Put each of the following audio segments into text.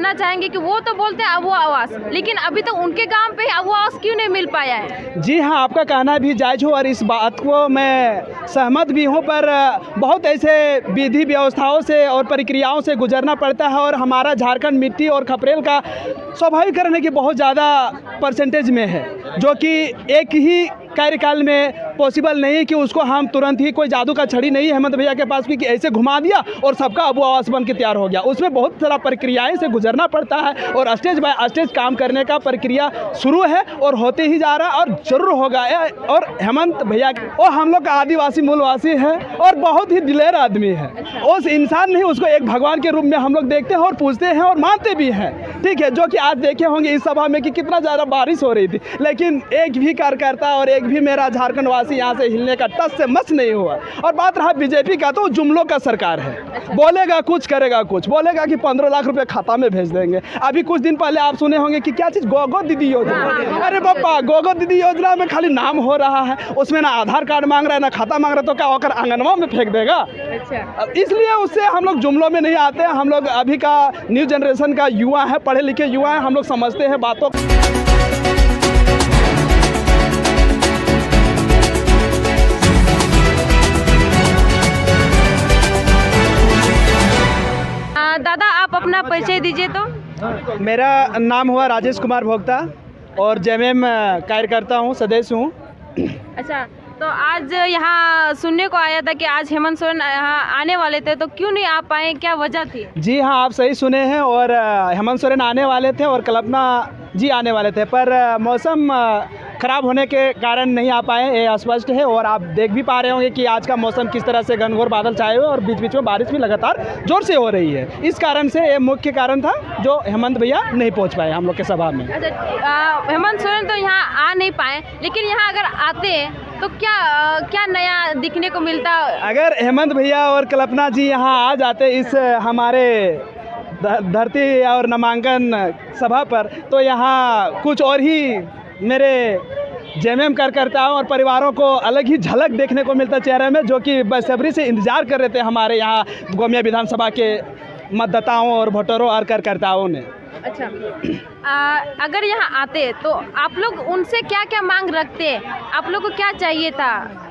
कहना चाहेंगे कि वो तो बोलते हैं अबू आवास, लेकिन अभी तक उनके काम पे अबू आवास क्यों नहीं मिल पाया है? जी हाँ, आपका कहना भी जायज़ हो और इस बात को मैं सहमत भी हूँ, पर बहुत ऐसे विधि व्यवस्थाओं से और प्रक्रियाओं से गुजरना पड़ता है और हमारा झारखंड मिट्टी और खपरेल का स्वाभाविकरण है कि बहुत ज़्यादा परसेंटेज में है, जो कि एक ही कार्यकाल में पॉसिबल नहीं है कि उसको हम तुरंत ही, कोई जादू का छड़ी नहीं है हेमंत भैया के पास भी कि ऐसे घुमा दिया और सबका अबू आवास बन के तैयार हो गया। उसमें बहुत सारा प्रक्रियाएं से गुजरना पड़ता है और स्टेज बाय स्टेज काम करने का प्रक्रिया शुरू है और होते ही जा रहा है और ज़रूर होगा। और हेमंत भैया और हम लोग का आदिवासी मूलवासी है और बहुत ही दिलेर आदमी है। उस इंसान नहीं, उसको एक भगवान के रूप में हम लोग देखते हैं और पूजते हैं और मानते भी हैं, ठीक है। जो कि आज देखे होंगे इस सभा में कि कितना ज़्यादा बारिश हो रही थी, लेकिन एक भी कार्यकर्ता और एक भी मेरा झारखंड वासी यहाँ से हिलने का टस से मस नहीं हुआ। और बात रहा बीजेपी का, तो जुमलों का सरकार है, बोलेगा कुछ करेगा कुछ, बोलेगा कि 15 लाख रुपए खाता में भेज देंगे। अभी कुछ दिन पहले आप सुने होंगे कि क्या चीज़ गोगो दीदी योजना। अरे पापा, गोगो दीदी योजना में खाली नाम हो रहा है, उसमें ना आधार कार्ड मांग रहा है ना खाता मांग रहा है, तो क्या होकर आंगनवा में फेंक देगा? इसलिए उससे हम लोग जुमलों में नहीं आते हैं। हम लोग अभी का न्यू जनरेशन का युवा है, पढ़े लिखे युवा है, हम लोग समझते हैं बातों। दादा, आप अपना परिचय दीजिए। तो मेरा नाम हुआ राजेश कुमार भोक्ता और जेएमएम कार्यकर्ता हूँ, सदस्य हूँ। अच्छा, तो आज यहाँ सुनने को आया था कि आज हेमंत सोरेन यहाँ आने वाले थे, तो क्यों नहीं आ पाए, क्या वजह थी? जी हाँ, आप सही सुने हैं और हेमंत सोरेन आने वाले थे और कल्पना जी आने वाले थे, पर मौसम ख़राब होने के कारण नहीं आ पाए, ये स्पष्ट है। और आप देख भी पा रहे होंगे कि आज का मौसम किस तरह से घनघोर बादल छाए हुए और बीच बीच में बारिश भी लगातार ज़ोर से हो रही है। इस कारण से ये मुख्य कारण था जो हेमंत भैया नहीं पहुंच पाए हम लोग के सभा में। अच्छा, हेमंत सोरेन तो यहाँ आ नहीं पाए, लेकिन यहाँ अगर आते तो क्या नया दिखने को मिलता? अगर हेमंत भैया और कल्पना जी यहाँ आ जाते इस हमारे धरती और नामांकन सभा पर, तो यहाँ कुछ और ही मेरे जेएमएम कार्यकर्ताओं और परिवारों को अलग ही झलक देखने को मिलता चेहरे में, जो कि बेसब्री से इंतजार कर रहे थे हमारे यहाँ गोमिया विधानसभा के मतदाताओं और वोटरों और कार्यकर्ताओं ने। अच्छा, अगर यहाँ आते तो आप लोग उनसे क्या क्या मांग रखते? आप लोग को क्या चाहिए था?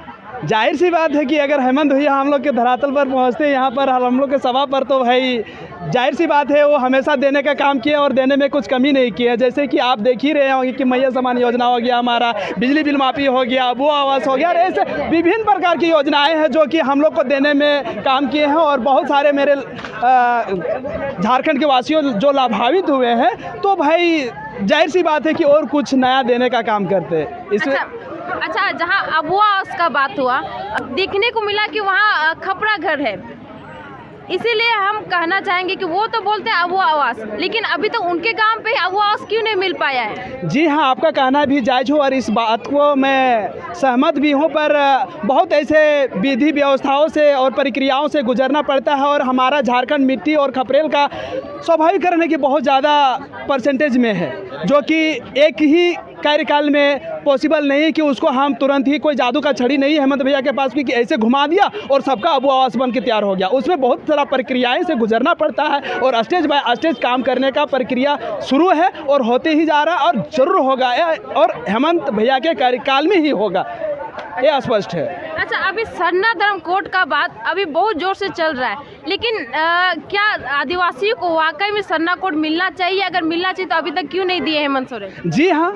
जाहिर सी बात है कि अगर हेमंत भैया हम लोग के धरातल पर पहुंचते यहाँ पर हम लोग के सभा पर, तो भाई जाहिर सी बात है वो हमेशा देने का काम किया और देने में कुछ कमी नहीं की है। जैसे कि आप देख ही रहे होंगे कि मैया समान योजना हो गया, हमारा बिजली बिल माफ़ी हो गया, अबू आवास हो गया, और ऐसे विभिन्न प्रकार की योजनाएँ हैं जो कि हम लोग को देने में काम किए हैं और बहुत सारे मेरे झारखंड के वासियों जो लाभान्वित हुए हैं। तो भाई जाहिर सी बात है कि और कुछ नया देने का काम करते इसमें। अच्छा, जहाँ अबू आवास का बात हुआ, देखने को मिला कि वहाँ खपरा घर है, इसीलिए हम कहना चाहेंगे कि वो तो बोलते हैं अबू आवास, लेकिन अभी तक उनके काम पे अबू आवास क्यों नहीं मिल पाया है? जी हाँ, आपका कहना भी जायज़ हो और इस बात को मैं सहमत भी हूँ, पर बहुत ऐसे विधि व्यवस्थाओं से और प्रक्रियाओं से गुजरना पड़ता है और हमारा झारखंड मिट्टी और खपरेल का स्वाभाविकरण है कि बहुत ज़्यादा परसेंटेज में है, जो कि एक ही कार्यकाल में पॉसिबल नहीं है कि उसको हम तुरंत ही, कोई जादू का छड़ी नहीं है हेमंत भैया के पास भी कि ऐसे घुमा दिया और सबका अबू आवास बन के तैयार हो गया। उसमें बहुत सारा प्रक्रियाएं से गुजरना पड़ता है और स्टेज बाय स्टेज काम करने का प्रक्रिया शुरू है और होते ही जा रहा है और ज़रूर होगा और हेमंत भैया के कार्यकाल में ही होगा, ये स्पष्ट है। अच्छा, अभी सरना धर्म कोड का बात अभी बहुत जोर से चल रहा है, लेकिन क्या आदिवासियों को वाकई में सरना कोड मिलना चाहिए? अगर मिलना चाहिए तो अभी तक क्यों नहीं दिए हेमंत सोरेन? जी हाँ,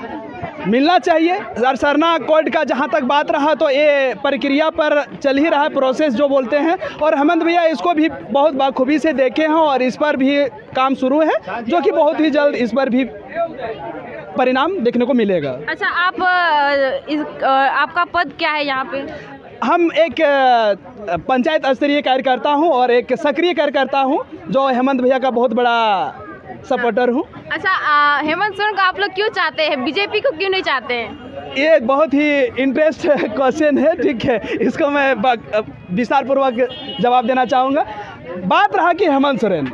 मिलना चाहिए। और सरना कोड का जहाँ तक बात रहा, तो ये प्रक्रिया पर चल ही रहा है, प्रोसेस जो बोलते हैं, और हेमंत भैया इसको भी बहुत बाखूबी से देखे हैं और इस पर भी काम शुरू है, जो कि बहुत ही जल्द इस पर भी परिणाम देखने को मिलेगा। अच्छा, आपका पद क्या है यहाँ पे? हम एक पंचायत स्तरीय कार्यकर्ता हूँ और एक सक्रिय कार्यकर्ता हूँ, जो हेमंत भैया का बहुत बड़ा सपोर्टर हूँ। अच्छा, हेमंत सोरेन को आप लोग क्यों चाहते हैं, बीजेपी को क्यों नहीं चाहते हैं? ये बहुत ही इंटरेस्ट क्वेश्चन है, ठीक है, इसको मैं विस्तार पूर्वक जवाब देना चाहूँगा। बात रहा कि हेमंत सोरेन,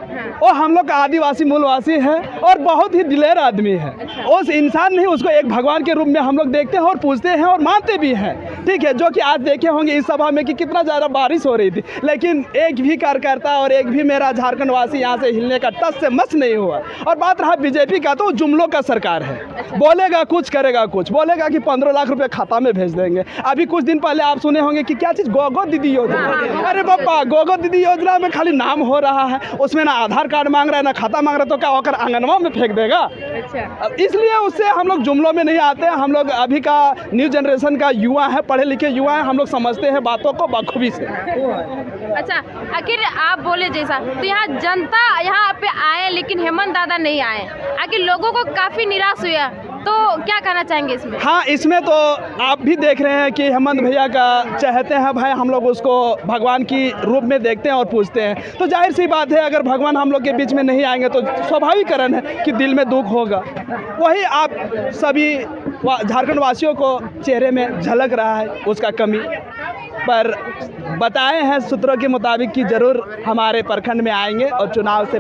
वो हम लोग का आदिवासी मूलवासी है और बहुत ही दिलेर आदमी है। उस इंसान नहीं, उसको एक भगवान के रूप में हम लोग देखते हैं और पूजते हैं और मानते भी हैं। ठीक है, जो कि आज देखे होंगे इस सभा में कि कितना ज़्यादा बारिश हो रही थी, लेकिन एक भी कार्यकर्ता और एक भी मेरा झारखंड वासी यहाँ से हिलने का टस से मस नहीं हुआ। और बात रहा बीजेपी का, तो जुमलों का सरकार है, बोलेगा कुछ करेगा कुछ, बोलेगा कि 15 लाख रुपए खाता में भेज देंगे। अभी कुछ दिन पहले आप सुने होंगे कि क्या चीज़ गोगो दीदी योजना। अरे बापा, गोगो दीदी योजना में खाली नाम हो रहा है, उसमें ना आधार कार्ड मांग रहा है ना खाता मांग रहा है, तो क्या होकर आंगनवा में फेंक देगा। इसलिए उससे हम लोग जुमलों में नहीं आते। हम लोग अभी का न्यू जनरेशन का युवा है, पढ़े लिखे युवा है, हम लोग समझते हैं बातों को बखूबी से। अच्छा, आखिर आप बोले जैसा, तो यहाँ जनता यहाँ पे आए लेकिन हेमंत दादा नहीं आए, आखिर लोगों को काफ़ी निराश हुआ, तो क्या कहना चाहेंगे इसमें? हाँ, इसमें तो आप भी देख रहे हैं कि हेमंत भैया का चाहते हैं भाई, हम लोग उसको भगवान की रूप में देखते हैं और पूजते हैं, तो जाहिर सी बात है अगर भगवान हम लोग के बीच में नहीं आएंगे तो स्वाभाविकरण है कि दिल में दुख होगा। वही आप सभी झारखंड वासियों को चेहरे में झलक रहा है उसका कमी, पर बताए हैं सूत्रों के मुताबिक कि ज़रूर हमारे प्रखंड में आएंगे और चुनाव से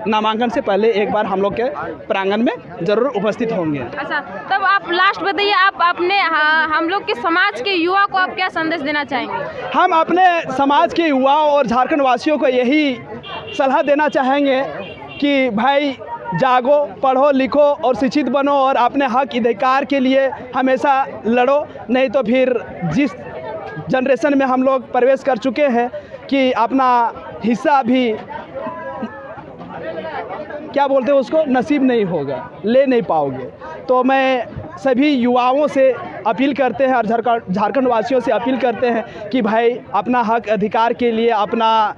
नामांकन से पहले एक बार हम लोग के प्रांगण में ज़रूर उपस्थित होंगे। अच्छा, तब आप लास्ट बताइए, आप अपने हम लोग के समाज के युवा को आप क्या संदेश देना चाहेंगे? हम अपने समाज के युवाओं और झारखंड वासियों को यही सलाह देना चाहेंगे कि भाई जागो, पढ़ो लिखो और शिक्षित बनो और अपने हक अधिकार के लिए हमेशा लड़ो, नहीं तो फिर जिस जनरेशन में हम लोग प्रवेश कर चुके हैं कि अपना हिस्सा भी क्या बोलते हैं उसको नसीब नहीं होगा, ले नहीं पाओगे। तो मैं सभी युवाओं से अपील करते हैं और झारखंड वासियों से अपील करते हैं कि भाई अपना हक अधिकार के लिए अपना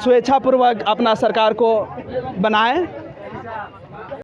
स्वेच्छापूर्वक अपना सरकार को बनाएं